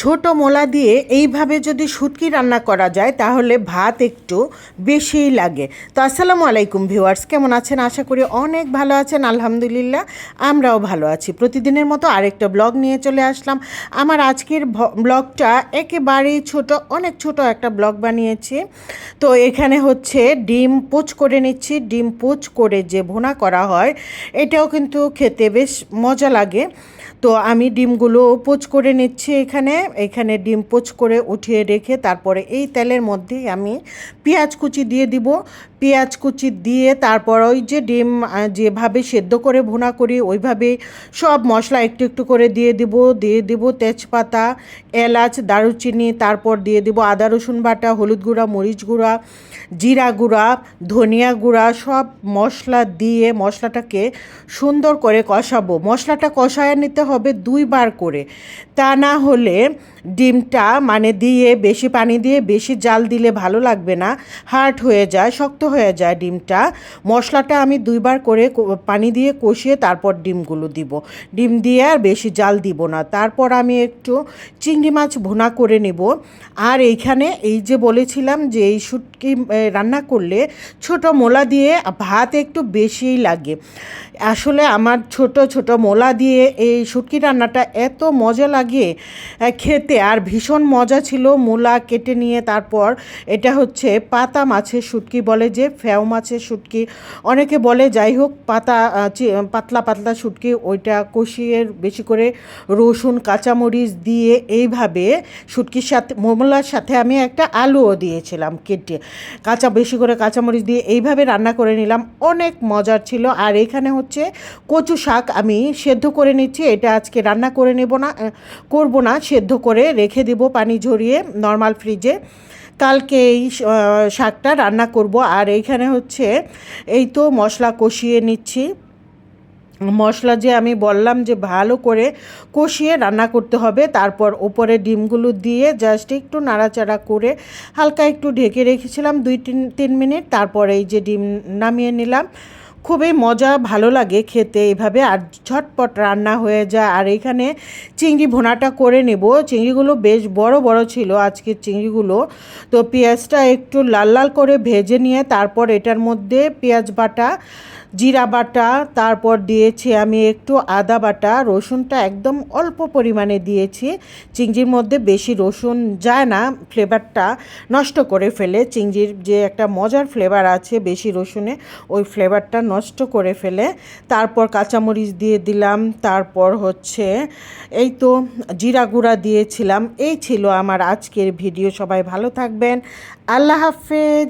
ছোট মোলা দিয়ে এইভাবে যদি শুটকি রান্না করা যায় তাহলে ভাত একটু বেশিই লাগে। তো আসসালামু আলাইকুম ভিউয়ার্স, কেমন আছেন? আশা করি অনেক ভালো আছেন। আলহামদুলিল্লাহ আমরাও ভালো আছি। প্রতিদিনের মতো আরেকটা ব্লগ নিয়ে চলে আসলাম। আমার আজকের ব্লগটা একেবারেই ছোট, অনেক ছোট একটা ব্লগ বানিয়েছি। তো এখানে হচ্ছে ডিম পোচ করে নিচ্ছি। ডিম পোচ করে যে ভুনা করা হয় এটাও কিন্তু খেতে বেশ মজা লাগে। তো আমি ডিমগুলো পোচ করে নিচ্ছি। এখানে ডিম পোচ করে উঠিয়ে রেখে তারপরে এই তেলের মধ্যেই আমি পেঁয়াজ কুচি দিয়ে দিব। পেঁয়াজ কুচি দিয়ে তারপর ওই যে ডিম যেভাবে সেদ্ধ করে ভুনা করি ওইভাবেই সব মশলা একটু একটু করে দিয়ে দিব তেজপাতা, এলাচ, দারুচিনি, তারপর দিয়ে দিব আদা রসুন বাটা, হলুদ গুঁড়া, মরিচ গুঁড়া, জিরা গুঁড়া, ধনিয়া গুঁড়া, সব মশলা দিয়ে মশলাটাকে সুন্দর করে কষাবো। মশলাটা কষায় নিতে হবে 2 বার করে, তা না হলে ডিমটা দিয়ে বেশি পানি দিয়ে বেশি জাল দিলে ভালো লাগবে না, হার্ড হয়ে যায়, শক্ত হয়ে যায় ডিমটা। মশলাটা আমি 2 বার করে পানি দিয়ে কষিয়ে তারপর ডিমগুলো দিব। ডিম দিয়ে আর বেশি জাল দিব না। তারপর আমি একটু চিংড়ি মাছ ভুনা করে নেব। আর এইখানে এই যে বলেছিলাম যে এই শুটকি রান্না করলে ছোট মোলা দিয়ে ভাত একটু বেশিই লাগে। আসলে আমার ছোট ছোট মোলা দিয়ে এই শুটকি রান্নাটা এত মজা লাগে খেতে, আর ভীষণ মজা ছিল। মূলা কেটে নিয়ে তারপর এটা হচ্ছে পাতা মাছের শুটকি বলে, যে ফ্যাও মাছের শুটকি অনেকে বলে, যাই হোক পাতলা পাতলা শুটকি, ওইটা কষিয়ে বেশি করে রসুন কাঁচামরিচ দিয়ে এইভাবে শুটকির সাথে মোলার সাথে আমি একটা আলুও দিয়েছিলাম কেটে, বেশি করে কাঁচামরিচ দিয়ে এইভাবে রান্না করে নিলাম। অনেক মজার ছিল। আর এখানে হচ্ছে কচু শাক আমি সেদ্ধ করে নিচ্ছি। এটা আজকে রান্না করে করব না, সেদ্ধ করে রেখে দেব পানি ঝরিয়ে নর্মাল ফ্রিজে। কালকে এই শাকটা রান্না করব। আর এইখানে হচ্ছে এই তো মশলা কষিয়ে নিচ্ছি। মশলা যে আমি বললাম যে ভালো করে কষিয়ে রান্না করতে হবে। তারপর ওপরে ডিমগুলো দিয়ে জাস্ট একটু নাড়াচাড়া করে হালকা একটু ঢেকে রেখেছিলাম 2-3 মিনিট। তারপর এই যে ডিম নামিয়ে নিলাম। খুবই মজা, ভালো লাগে খেতে এইভাবে, আর ঝটপট রান্না হয়ে যায়। আর এখানে চিংড়ি ভুনাটা করে নেব। চিংড়িগুলো বেশ বড় বড় ছিল আজকের চিংড়িগুলো। তো পেঁয়াজটা একটু লাল লাল করে ভেজে নিয়ে তারপর এটার মধ্যে পেঁয়াজ বাটা, জিরা বাটা, তারপর দিয়েছি আমি একটু আদা বাটা, রসুনটা একদম অল্প পরিমাণে দিয়েছি। চিংড়ির মধ্যে বেশি রসুন যায় না, ফ্লেভারটা নষ্ট করে ফেলে। চিংড়ির যে একটা মজার ফ্লেভার আছে বেশি রসুনে, ওই ফ্লেভারটা নষ্ট করে ফেলে। তারপর কাঁচামরিচ দিয়ে দিলাম। তারপর হচ্ছে এই তো জিরা গুঁড়া দিয়েছিলাম। এই ছিল আমার আজকের ভিডিও। সবাই ভালো থাকবেন। আল্লাহ হাফেজ।